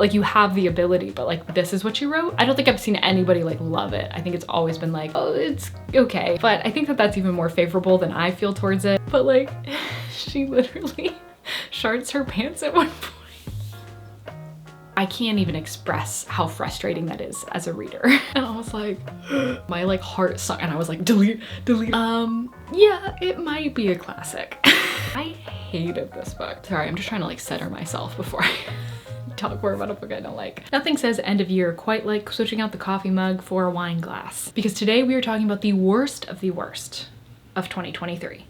Like, you have the ability, but like, this is what you wrote. I don't think I've seen anybody like love it. I think it's always been like, oh, it's okay. But I think that that's even more favorable than I feel towards it. But like, she literally sharts her pants at one point. I can't even express how frustrating that is as a reader. And I was like, my like heart sunk, and I was like, delete. Yeah, it might be a classic. I hated this book. Sorry, I'm just trying to like center myself before I talk more about a book I don't like. Nothing says end of year quite like switching out the coffee mug for a wine glass. Because today we are talking about the worst of 2023.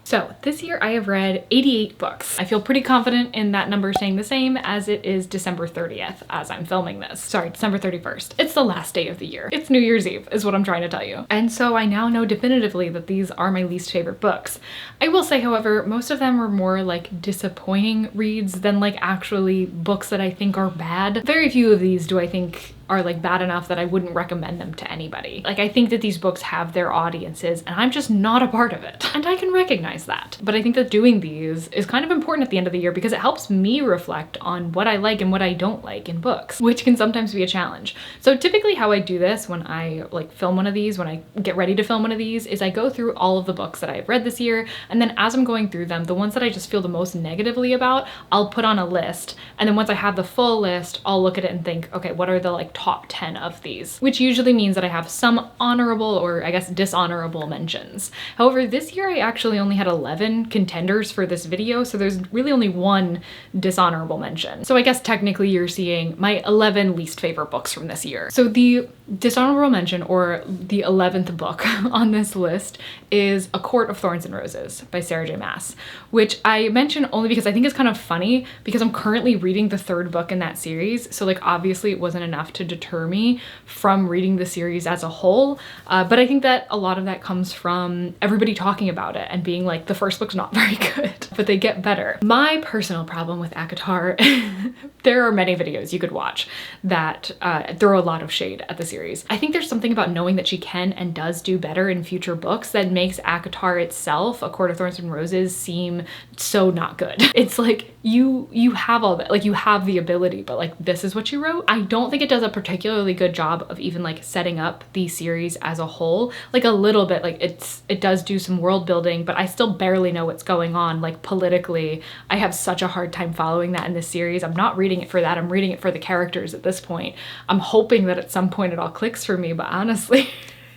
So this year I have read 88 books. I feel pretty confident in that number staying the same, as it is December 30th as I'm filming this. Sorry, December 31st. It's the last day of the year. It's New Year's Eve is what I'm trying to tell you. And so I now know definitively that these are my least favorite books. I will say, however, most of them are more like disappointing reads than like actually books that I think are bad. Very few of these do I think are like bad enough that I wouldn't recommend them to anybody. Like, I think that these books have their audiences and I'm just not a part of it. And I can recognize that. But I think that doing these is kind of important at the end of the year because it helps me reflect on what I like and what I don't like in books, which can sometimes be a challenge. So typically how I do this when I like film one of these, when I get ready to film one of these, is I go through all of the books that I've read this year, and then as I'm going through them, the ones that I just feel the most negatively about, I'll put on a list. And then once I have the full list, I'll look at it and think, okay, what are the like top 10 of these, which usually means that I have some honorable or I guess dishonorable mentions. However, this year I actually only had 11 contenders for this video, so there's really only one dishonorable mention. So I guess technically you're seeing my 11 least favorite books from this year. So the dishonorable mention, or the 11th book on this list, is A Court of Thorns and Roses by Sarah J. Maas, which I mention only because I think it's kind of funny because I'm currently reading the third book in that series. So like, obviously it wasn't enough to deter me from reading the series as a whole. But I think that a lot of that comes from everybody talking about it and being like, the first book's not very good, but they get better. My personal problem with ACOTAR, there are many videos you could watch that throw a lot of shade at the series. I think there's something about knowing that she can and does do better in future books that makes ACOTAR itself, A Court of Thorns and Roses, seem so not good. It's like, you have all that, like, you have the ability, but like, this is what you wrote. I don't think it does a particularly good job of even like setting up the series as a whole. Like, a little bit, like it does do some world building, but I still barely know what's going on like politically. I have such a hard time following that in this series. I'm not reading it for that. I'm reading it for the characters at this point. I'm hoping that at some point it all clicks for me, but honestly,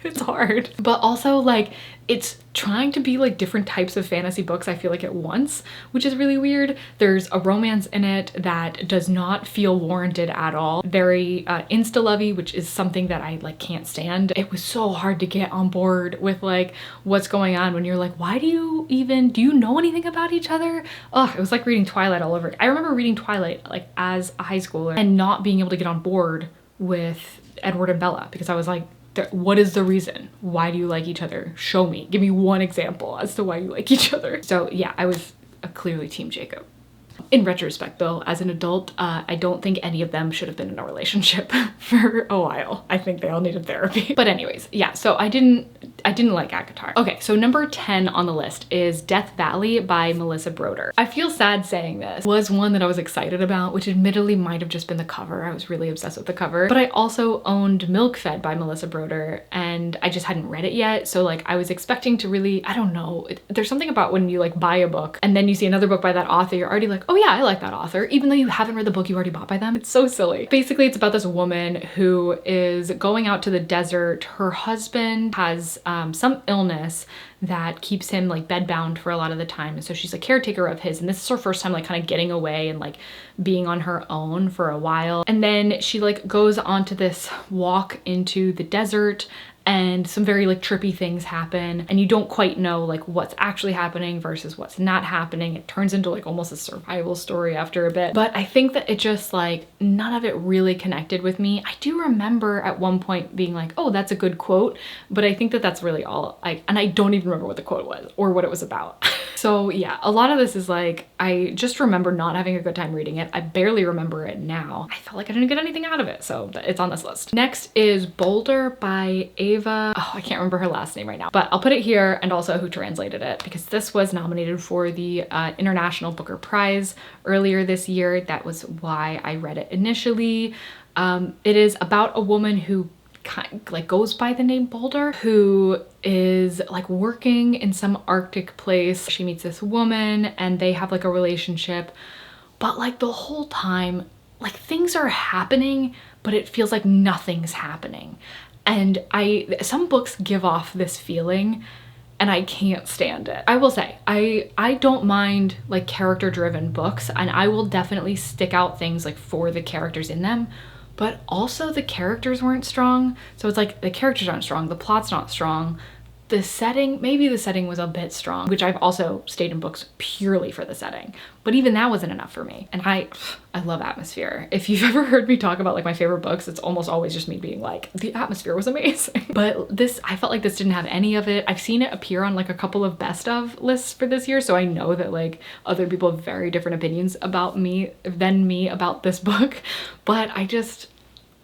it's hard. But also, like, it's trying to be like different types of fantasy books, I feel like, at once, which is really weird. There's a romance in it that does not feel warranted at all. Very insta-lovey, which is something that I like can't stand. It was so hard to get on board with like what's going on when you're like, why do you know anything about each other? Ugh, it was like reading Twilight all over. I remember reading Twilight like as a high schooler and not being able to get on board with Edward and Bella because I was like, what is the reason? Why do you like each other? Show me. Give me one example as to why you like each other. So yeah, I was clearly Team Jacob. In retrospect though, as an adult, I don't think any of them should have been in a relationship for a while. I think they all needed therapy. But anyways, yeah, so I didn't like ACOTAR. Okay, so number 10 on the list is Death Valley by Melissa Broder. I feel sad saying this. It was one that I was excited about, which admittedly might have just been the cover. I was really obsessed with the cover. But I also owned Milk Fed by Melissa Broder and I just hadn't read it yet. So like, I was expecting to really, I don't know, there's something about when you like buy a book and then you see another book by that author, you're already like, oh yeah, I like that author, even though you haven't read the book you already bought by them. It's so silly. Basically, it's about this woman who is going out to the desert. Her husband has some illness that keeps him like bedbound for a lot of the time. And so she's a caretaker of his. And this is her first time like kind of getting away and like being on her own for a while. And then she like goes onto this walk into the desert and some very like trippy things happen and you don't quite know like what's actually happening versus what's not happening. It turns into like almost a survival story after a bit. But I think that it just like, none of it really connected with me. I do remember at one point being like, oh, that's a good quote, but I think that that's really all and I don't even remember what the quote was or what it was about. So yeah, a lot of this is like, I just remember not having a good time reading it. I barely remember it now. I felt like I didn't get anything out of it, so it's on this list. Next is Boulder by Ava Ava, oh, I can't remember her last name right now, but I'll put it here, and also who translated it, because this was nominated for the International Booker Prize earlier this year. That was why I read it initially. It is about a woman who like goes by the name Boulder, who is like working in some Arctic place. She meets this woman and they have like a relationship, but like the whole time, like things are happening, but it feels like nothing's happening. And some books give off this feeling and I can't stand it. I will say, I don't mind like character driven books, and I will definitely stick out things like for the characters in them, but also the characters weren't strong. So it's like the characters aren't strong, the plot's not strong, the setting, maybe the setting was a bit strong, which I've also stayed in books purely for the setting, but even that wasn't enough for me. And I love atmosphere. If you've ever heard me talk about like my favorite books, it's almost always just me being like, the atmosphere was amazing. But this, I felt like this didn't have any of it. I've seen it appear on like a couple of best of lists for this year, so I know that like other people have very different opinions about me about this book, but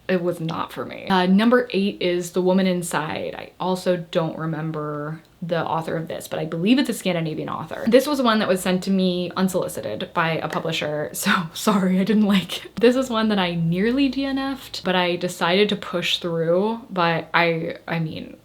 it was not for me. Number 8 is The Woman Inside. I also don't remember the author of this, but I believe it's a Scandinavian author. This was one that was sent to me unsolicited by a publisher, so sorry, I didn't like it. This is one that I nearly DNF'd, but I decided to push through, but I mean,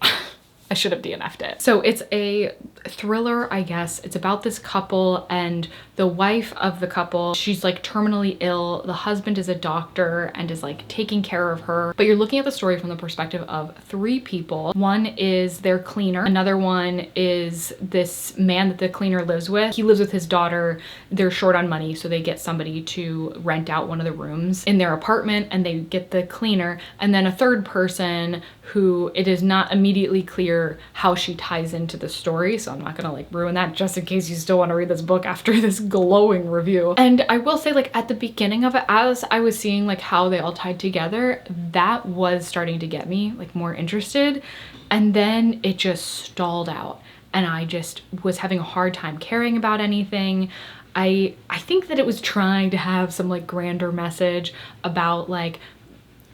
I should have DNF'd it. So it's a thriller, I guess. It's about this couple, and the wife of the couple, she's like terminally ill. The husband is a doctor and is like taking care of her. But you're looking at the story from the perspective of 3 people. One is their cleaner. Another one is this man that the cleaner lives with. He lives with his daughter. They're short on money, so they get somebody to rent out one of the rooms in their apartment, and they get the cleaner. And then a third person who it is not immediately clear how she ties into the story, so I'm not gonna like ruin that just in case you still want to read this book after this glowing review. And I will say, like at the beginning of it, as I was seeing like how they all tied together, that was starting to get me like more interested, and then it just stalled out and I just was having a hard time caring about anything. I think that it was trying to have some like grander message about like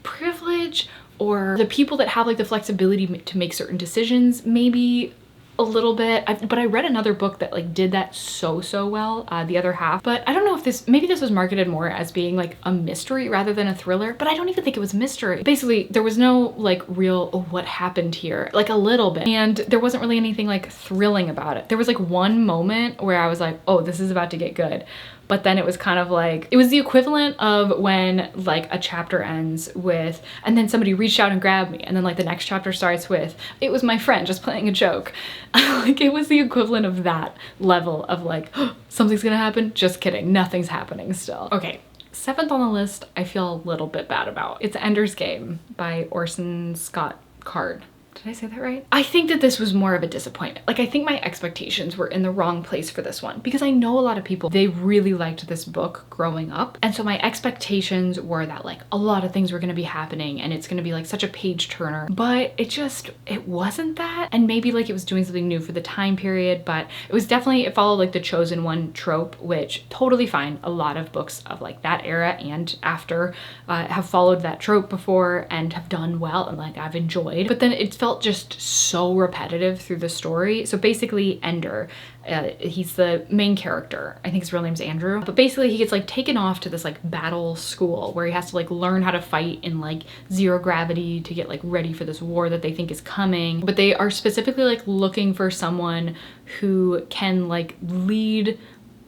privilege, or the people that have like the flexibility to make certain decisions, maybe a little bit. But I read another book that like did that so well, The Other Half. But I don't know if maybe this was marketed more as being like a mystery rather than a thriller, but I don't even think it was mystery. Basically, there was no like real, oh, what happened here? Like a little bit. And there wasn't really anything like thrilling about it. There was like one moment where I was like, oh, this is about to get good. But then it was kind of like, it was the equivalent of when like a chapter ends with, and then somebody reached out and grabbed me, and then like the next chapter starts with, it was my friend just playing a joke. Like it was the equivalent of that level of like, oh, something's gonna happen. Just kidding, nothing's happening still. Okay, 7th on the list, I feel a little bit bad about. It's Ender's Game by Orson Scott Card. Did I say that right? I think that this was more of a disappointment. Like I think my expectations were in the wrong place for this one, because I know a lot of people, they really liked this book growing up. And so my expectations were that like a lot of things were gonna be happening and it's gonna be like such a page turner, but it wasn't that. And maybe like it was doing something new for the time period, but it followed like the chosen one trope, which totally fine. A lot of books of like that era and after have followed that trope before and have done well, and like I've enjoyed, but then it felt just so repetitive through the story. So basically Ender, he's the main character. I think his real name's Andrew, but basically he gets like taken off to this like battle school where he has to like learn how to fight in like zero gravity to get like ready for this war that they think is coming. But they are specifically like looking for someone who can like lead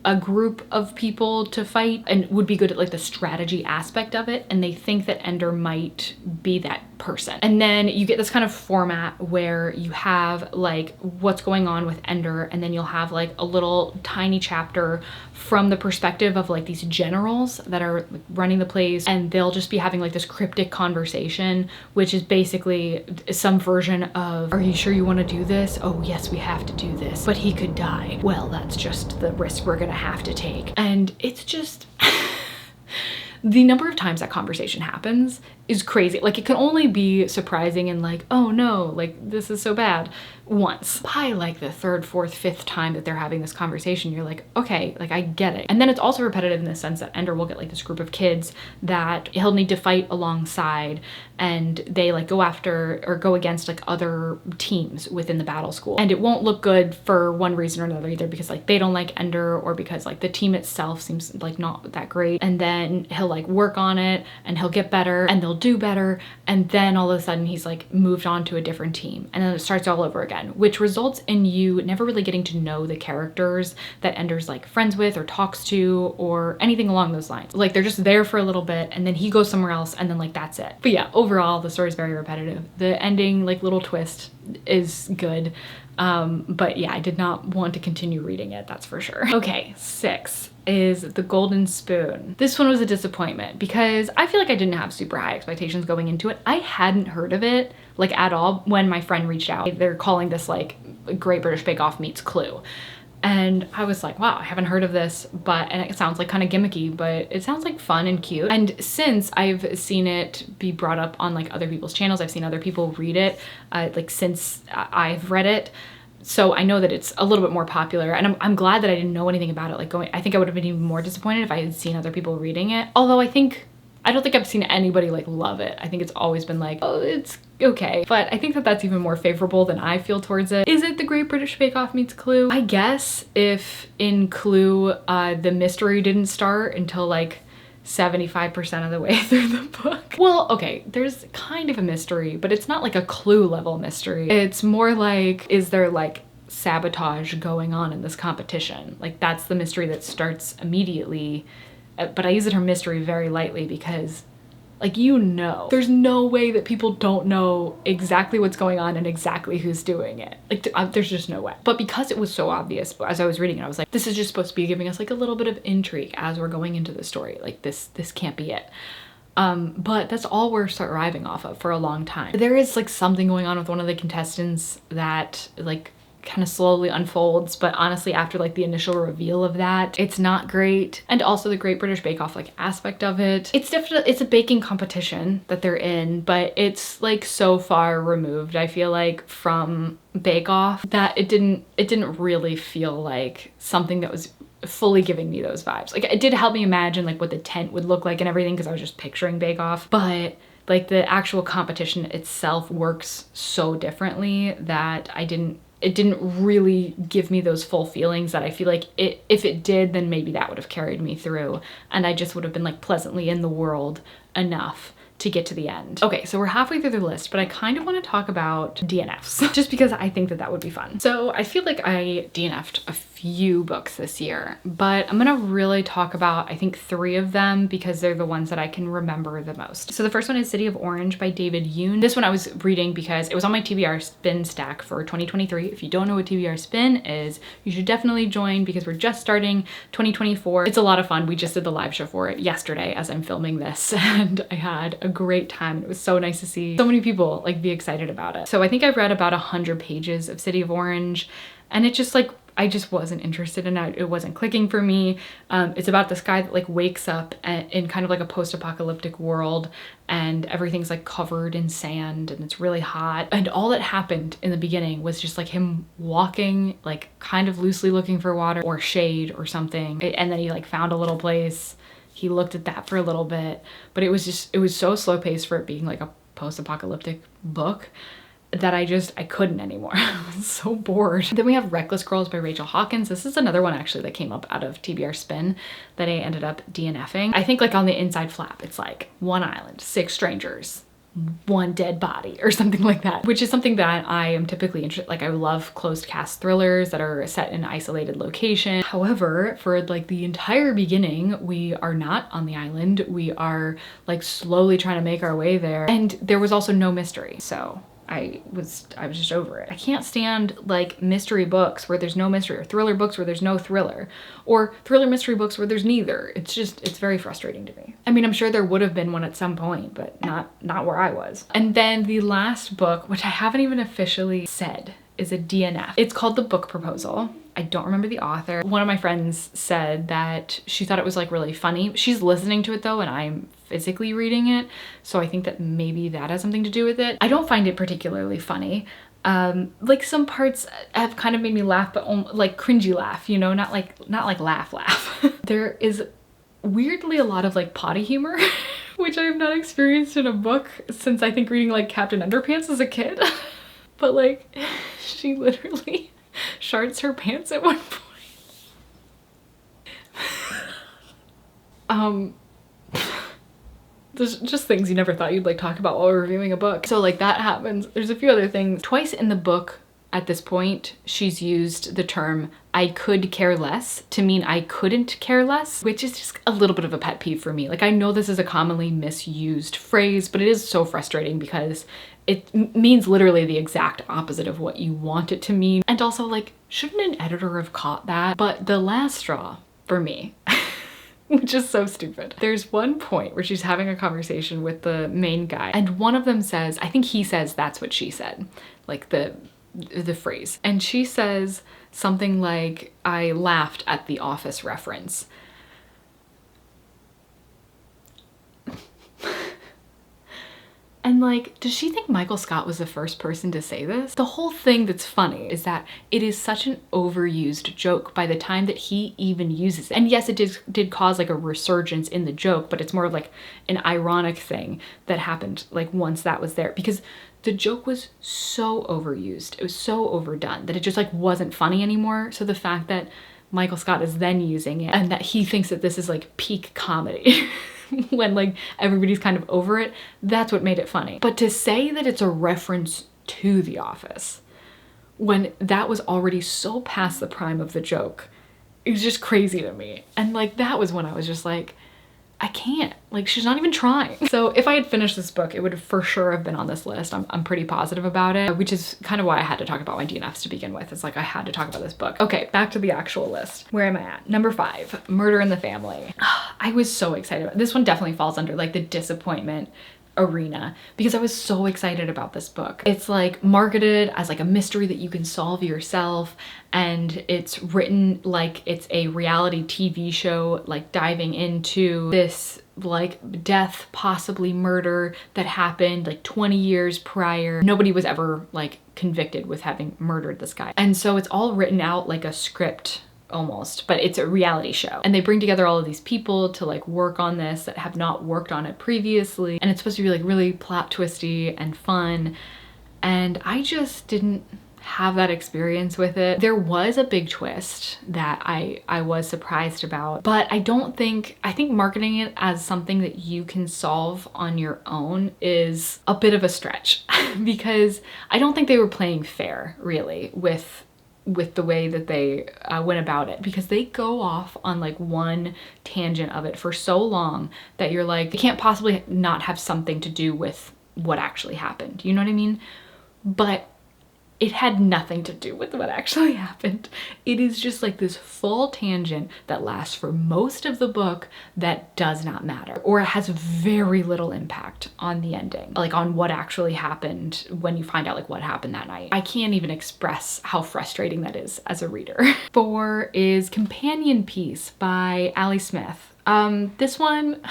a group of people to fight and would be good at like the strategy aspect of it, and they think that Ender might be that person. And then you get this kind of format where you have like what's going on with Ender, and then you'll have like a little tiny chapter from the perspective of like these generals that are like running the place, and they'll just be having like this cryptic conversation, which is basically some version of, are you sure you want to do this? Oh yes, we have to do this, but he could die. Well, that's just the risk we're gonna have to take. And it's just the number of times that conversation happens is crazy. Like it can only be surprising and like, oh no, like this is so bad, once. By like the third, fourth, fifth time that they're having this conversation, you're like, okay, like I get it. And then it's also repetitive in the sense that Ender will get like this group of kids that he'll need to fight alongside, and they like go after or go against like other teams within the battle school. And it won't look good for one reason or another, either because like they don't like Ender or because like the team itself seems like not that great. And then he'll like work on it and he'll get better and they'll do better. And then all of a sudden he's like moved on to a different team, and then it starts all over again, which results in you never really getting to know the characters that Ender's like friends with or talks to or anything along those lines. Like they're just there for a little bit and then he goes somewhere else and then like that's it. But yeah, overall the story is very repetitive. The ending like little twist is good. But yeah, I did not want to continue reading it, that's for sure. Okay, 6 is The Golden Spoon. This one was a disappointment because I feel like I didn't have super high expectations going into it. I hadn't heard of it like at all when my friend reached out. They're calling this like Great British Bake Off meets Clue. And I was like, wow, I haven't heard of this, and it sounds like kind of gimmicky, but it sounds like fun and cute. And since I've seen it be brought up on like other people's channels, I've seen other people read it, like since I've read it. So I know that it's a little bit more popular, and I'm glad that I didn't know anything about it. Like I think I would have been even more disappointed if I had seen other people reading it. Although I don't think I've seen anybody like love it. I think it's always been like, oh, it's okay. But I think that that's even more favorable than I feel towards it. Is it The Great British Bake Off meets Clue? I guess if in Clue, the mystery didn't start until like 75% of the way through the book. Well, okay, there's kind of a mystery, but it's not like a Clue level mystery. It's more like, is there like sabotage going on in this competition? Like that's the mystery that starts immediately. But I use the term mystery very lightly because like, there's no way that people don't know exactly what's going on and exactly who's doing it. Like there's just no way. But because it was so obvious, as I was reading it, I was like, this is just supposed to be giving us like a little bit of intrigue as we're going into the story. Like this can't be it. But that's all we're arriving off of for a long time. There is like something going on with one of the contestants that like kind of slowly unfolds, but honestly after like the initial reveal of that, it's not great. And also the Great British Bake Off like aspect of it, it's a baking competition that they're in, but it's like so far removed, I feel like, from Bake Off that it didn't really feel like something that was fully giving me those vibes. Like it did help me imagine like what the tent would look like and everything, because I was just picturing Bake Off, but like the actual competition itself works so differently that it didn't really give me those full feelings that I feel like if it did, then maybe that would have carried me through and I just would have been like pleasantly in the world enough to get to the end. Okay, so we're halfway through the list, but I kind of want to talk about DNFs just because I think that would be fun. So I feel like I DNF'd a few books this year, but I'm gonna really talk about, I think, 3 of them because they're the ones that I can remember the most. So the first one is City of Orange by David Yoon. This one I was reading because it was on my TBR spin stack for 2023. If you don't know what TBR spin is, you should definitely join because we're just starting 2024. It's a lot of fun. We just did the live show for it yesterday as I'm filming this and I had a great time. It was so nice to see so many people like be excited about it. So I think I've read about 100 pages of City of Orange and it just like, I just wasn't interested in it. It wasn't clicking for me. It's about this guy that like wakes up in kind of like a post-apocalyptic world and everything's like covered in sand and it's really hot. And all that happened in the beginning was just like him walking, like kind of loosely looking for water or shade or something. And then he like found a little place. He looked at that for a little bit, but it was so slow paced for it being like a post-apocalyptic book that I couldn't anymore. I was so bored. Then we have Reckless Girls by Rachel Hawkins. This is another one actually that came up out of TBR Spin that I ended up DNFing. I think like on the inside flap, it's like 1 island, 6 strangers, 1 dead body or something like that, which is something that I am typically interested. Like I love closed cast thrillers that are set in an isolated location. However, for like the entire beginning, we are not on the island. We are like slowly trying to make our way there. And there was also no mystery. So I was just over it. I can't stand like mystery books where there's no mystery, or thriller books where there's no thriller, or thriller mystery books where there's neither. It's very frustrating to me. I mean, I'm sure there would have been one at some point, but not where I was. And then the last book, which I haven't even officially said, is a DNF. It's called The Book Proposal. I don't remember the author. One of my friends said that she thought it was like really funny. She's listening to it though, and I'm physically reading it. So I think that maybe that has something to do with it. I don't find it particularly funny. Like some parts have kind of made me laugh, but like cringy laugh, you know, not like laugh. There is weirdly a lot of like potty humor, which I have not experienced in a book since I think reading like Captain Underpants as a kid. But like, she literally sharts her pants at one point. There's just things you never thought you'd like talk about while reviewing a book. So like that happens. There's a few other things. Twice in the book at this point, she's used the term "I could care less" to mean I couldn't care less, which is just a little bit of a pet peeve for me. Like, I know this is a commonly misused phrase, but it is so frustrating because it means literally the exact opposite of what you want it to mean. And also, like, shouldn't an editor have caught that? But the last straw for me, which is so stupid. There's one point where she's having a conversation with the main guy, and one of them says, I think he says, "That's what she said," like the phrase. And she says something like, "I laughed at the Office reference." And like, does she think Michael Scott was the first person to say this? The whole thing that's funny is that it is such an overused joke by the time that he even uses it. And yes, it did cause like a resurgence in the joke, but it's more of like an ironic thing that happened like once that was there, because the joke was so overused. It was so overdone that it just like wasn't funny anymore. So the fact that Michael Scott is then using it and that he thinks that this is like peak comedy when like everybody's kind of over it, that's what made it funny. But to say that it's a reference to The Office when that was already so past the prime of the joke, it was just crazy to me. And like, that was when I was just like, I can't, like, she's not even trying. So if I had finished this book, it would have for sure have been on this list. I'm pretty positive about it, which is kind of why I had to talk about my DNFs to begin with. It's like, I had to talk about this book. Okay, back to the actual list. Where am I at? Number 5, Murder in the Family. I was so excited. This one definitely falls under like the disappointment arena because I was so excited about this book. It's like marketed as like a mystery that you can solve yourself, and it's written like it's a reality TV show, like diving into this like death, possibly murder that happened like 20 years prior. Nobody was ever like convicted with having murdered this guy. And so it's all written out like a script almost, but it's a reality show. And they bring together all of these people to like work on this that have not worked on it previously. And it's supposed to be like really plot twisty and fun. And I just didn't have that experience with it. There was a big twist that I was surprised about, but I think marketing it as something that you can solve on your own is a bit of a stretch because I don't think they were playing fair really with the way that they went about it, because they go off on like one tangent of it for so long that you're like, it can't possibly not have something to do with what actually happened. You know what I mean? But it had nothing to do with what actually happened. It is just like this full tangent that lasts for most of the book that does not matter, or it has very little impact on the ending, like on what actually happened when you find out like what happened that night. I can't even express how frustrating that is as a reader. 4 is Companion Piece by Ali Smith. This one,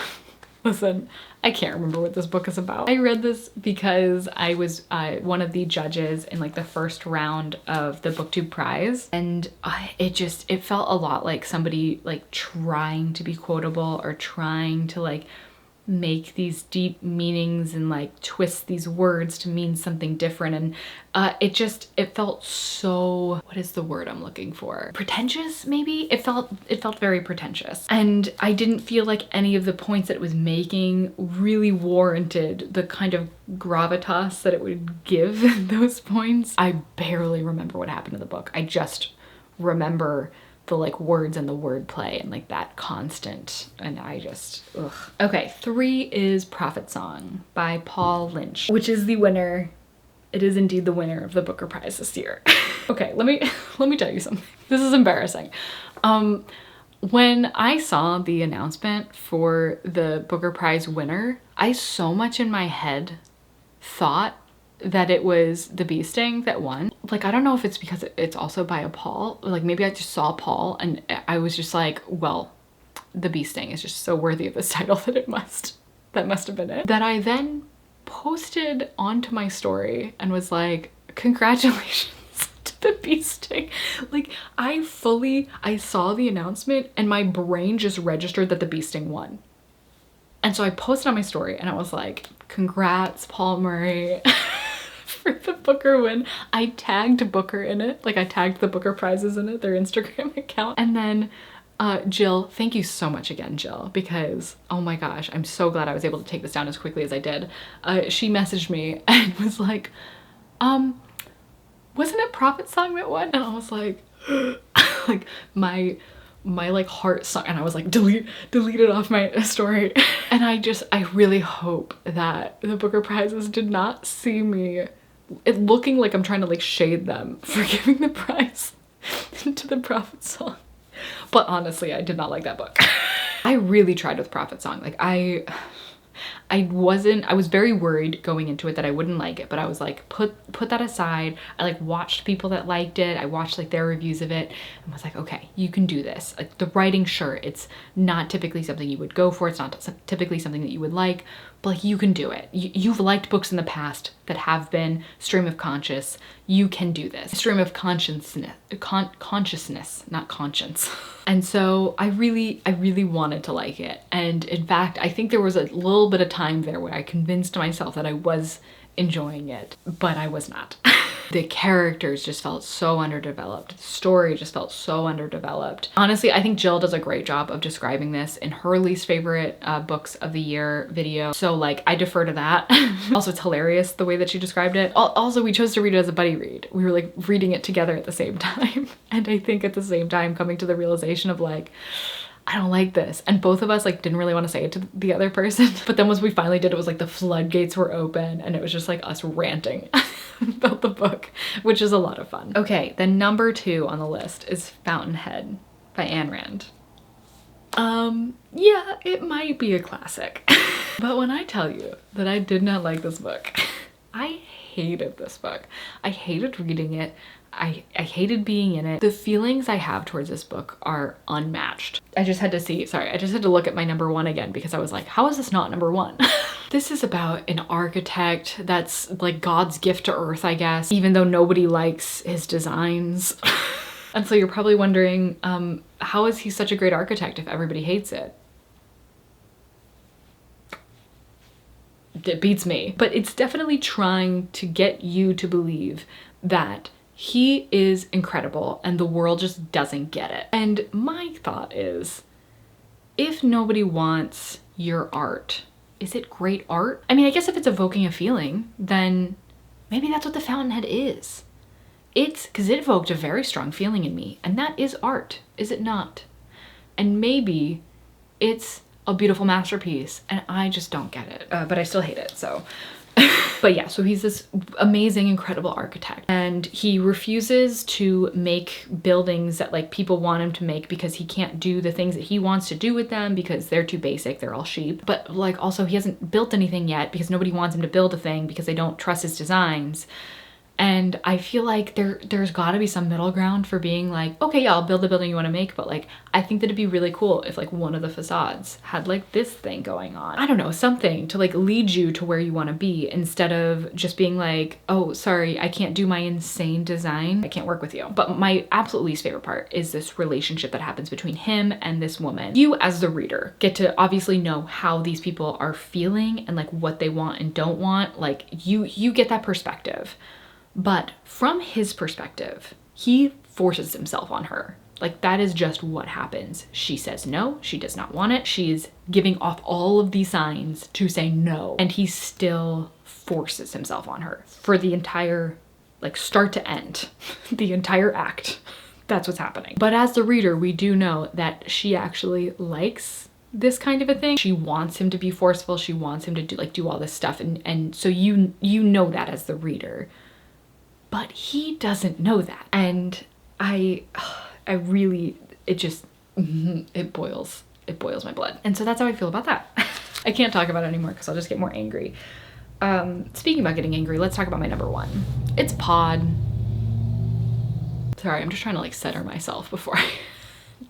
listen, I can't remember what this book is about. I read this because I was one of the judges in like the first round of the BookTube prize, and it felt a lot like somebody like trying to be quotable or trying to like make these deep meanings and like twist these words to mean something different. And it felt so, what is the word I'm looking for? Pretentious, maybe? It felt very pretentious. And I didn't feel like any of the points that it was making really warranted the kind of gravitas that it would give those points. I barely remember what happened in the book. I just remember the like words and the wordplay and like that constant, and I just, ugh. Okay, 3 is Prophet Song by Paul Lynch, which is the winner. It is indeed the winner of the Booker Prize this year. Okay, let me tell you something. This is embarrassing. When I saw the announcement for the Booker Prize winner, I so much in my head thought that it was The Bee Sting that won. Like, I don't know if it's because it's also by a Paul, like maybe I just saw Paul and I was just like, well, The Bee Sting is just so worthy of this title that that must have been it. That I then posted onto my story and was like, congratulations to the bee sting. Like, I saw the announcement and my brain just registered that the bee sting won. And so I posted on my story and I was like, congrats, Paul Murray, for the Booker win. I tagged Booker in it. Like, I tagged the Booker prizes in it, their Instagram account. And then Jill, thank you so much again, Jill, because oh my gosh, I'm so glad I was able to take this down as quickly as I did. She messaged me and was like, wasn't it Prophet Song that won? And I was like, like my like heart sunk, and I was like, delete it off my story. And I really hope that the Booker prizes did not see me looking like I'm trying to like shade them for giving the prize to the Prophet Song. But honestly, I did not like that book. I really tried with Prophet Song. Like, I was very worried going into it that I wouldn't like it, but I was like, put that aside. I like watched people that liked it. I watched like their reviews of it and was like, okay, you can do this. Like, the writing, sure, it's not typically something you would go for. It's not typically something that you would like, but like, you can do it. You've liked books in the past that have been stream of conscious. You can do this. Stream of consciousness, not conscience. And so I really wanted to like it. And in fact, I think there was a little bit of time there where I convinced myself that I was enjoying it, but I was not. The characters just felt so underdeveloped. The story just felt so underdeveloped. Honestly, I think Jill does a great job of describing this in her least favorite books of the year video. So like, I defer to that. Also, it's hilarious the way that she described it. Also, we chose to read it as a buddy read. We were like reading it together at the same time. And I think at the same time coming to the realization of like, I don't like this. And both of us like didn't really want to say it to the other person. But then once we finally did, it was like the floodgates were open and it was just like us ranting about the book, which is a lot of fun. Okay, then number 2 on the list is Fountainhead by Ayn Rand. Yeah, it might be a classic. But when I tell you that I did not like this book, I hated this book. I hated reading it. I hated being in it. The feelings I have towards this book are unmatched. I just had to look at my number 1 again because I was like, how is this not number 1? This is about an architect that's like God's gift to Earth, I guess, even though nobody likes his designs. And so you're probably wondering, how is he such a great architect if everybody hates it? It beats me. But it's definitely trying to get you to believe that he is incredible and the world just doesn't get it. And my thought is, if nobody wants your art, is it great art? I mean, I guess if it's evoking a feeling, then maybe that's what the Fountainhead is. It's because it evoked a very strong feeling in me, and that is art, is it not? And maybe it's a beautiful masterpiece and I just don't get it, but I still hate it, so. But yeah, so he's this amazing, incredible architect, and he refuses to make buildings that like people want him to make because he can't do the things that he wants to do with them because they're too basic, they're all sheep. But like also he hasn't built anything yet because nobody wants him to build a thing because they don't trust his designs. And I feel like there's gotta be some middle ground for being like, okay, yeah, I'll build the building you wanna make, but like, I think that it'd be really cool if like one of the facades had like this thing going on. I don't know, something to like lead you to where you wanna be instead of just being like, oh, sorry, I can't do my insane design. I can't work with you. But my absolute least favorite part is this relationship that happens between him and this woman. You as the reader get to obviously know how these people are feeling and like what they want and don't want. Like you get that perspective. But from his perspective, he forces himself on her. Like that is just what happens. She says no, she does not want it. She's giving off all of these signs to say no, and he still forces himself on her for the entire, like start to end, the entire act. That's what's happening. But as the reader, we do know that she actually likes this kind of a thing. She wants him to be forceful. She wants him to do all this stuff. And so you know that as the reader. But he doesn't know that. And I really, it boils my blood. And so that's how I feel about that. I can't talk about it anymore because I'll just get more angry. Speaking about getting angry, let's talk about my number 1. It's Pod. Sorry, I'm just trying to like center myself before I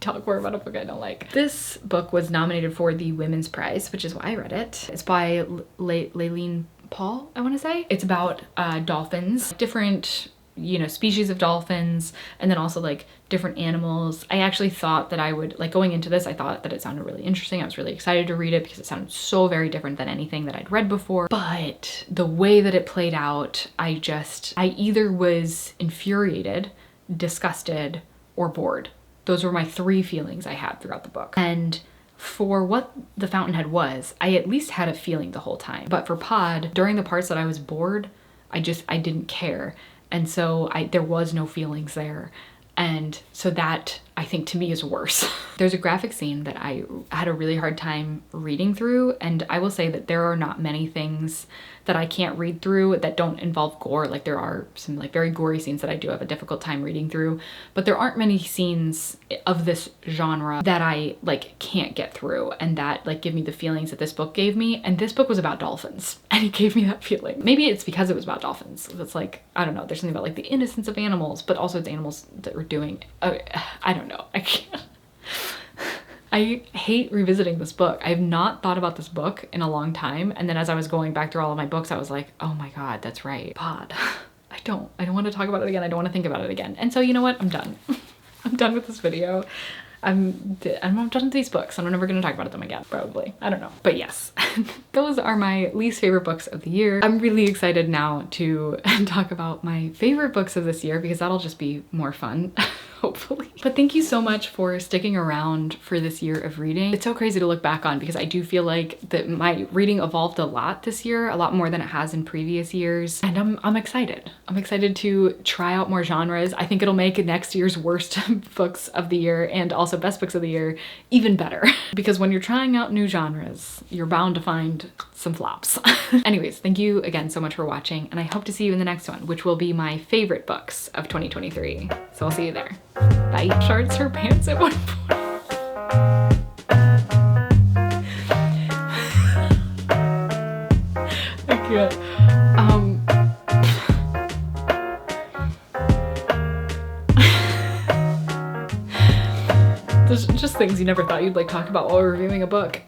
talk more about a book I don't like. This book was nominated for the Women's Prize, which is why I read it. It's by Layleen Paul, I want to say. It's about dolphins, different, you know, species of dolphins, and then also like different animals. I actually thought that I would, like going into this, I thought that it sounded really interesting. I was really excited to read it because it sounded so very different than anything that I'd read before. But the way that it played out, I either was infuriated, disgusted, or bored. Those were my three feelings I had throughout the book. And for what The Fountainhead was, I at least had a feeling the whole time. But for Pod, during the parts that I was bored, I didn't care. And so there was no feelings there. And so that, I think, to me is worse. There's a graphic scene that I had a really hard time reading through, and I will say that there are not many things that I can't read through that don't involve gore. Like there are some like very gory scenes that I do have a difficult time reading through, but there aren't many scenes of this genre that I like can't get through and that like give me the feelings that this book gave me. And this book was about dolphins and it gave me that feeling. Maybe it's because it was about dolphins. It's like, I don't know, there's something about like the innocence of animals, but also it's animals that were doing, I don't know, I can't. I hate revisiting this book. I have not thought about this book in a long time. And then as I was going back through all of my books, I was like, oh my God, that's right. Pod. I don't want to talk about it again. I don't want to think about it again. And so you know what? I'm done. I'm done with this video. I'm done with these books. I'm never going to talk about them again, probably. I don't know. But yes, those are my least favorite books of the year. I'm really excited now to talk about my favorite books of this year because that'll just be more fun. Hopefully. But thank you so much for sticking around for this year of reading. It's so crazy to look back on because I do feel like that my reading evolved a lot this year, a lot more than it has in previous years. And I'm excited. I'm excited to try out more genres. I think it'll make next year's worst books of the year and also best books of the year even better. Because when you're trying out new genres, you're bound to find some flops. Anyways, thank you again so much for watching, and I hope to see you in the next one, which will be my favorite books of 2023. So I'll see you there. Bye. Shards her pants at one point. I can't. There's just things you never thought you'd like talk about while reviewing a book.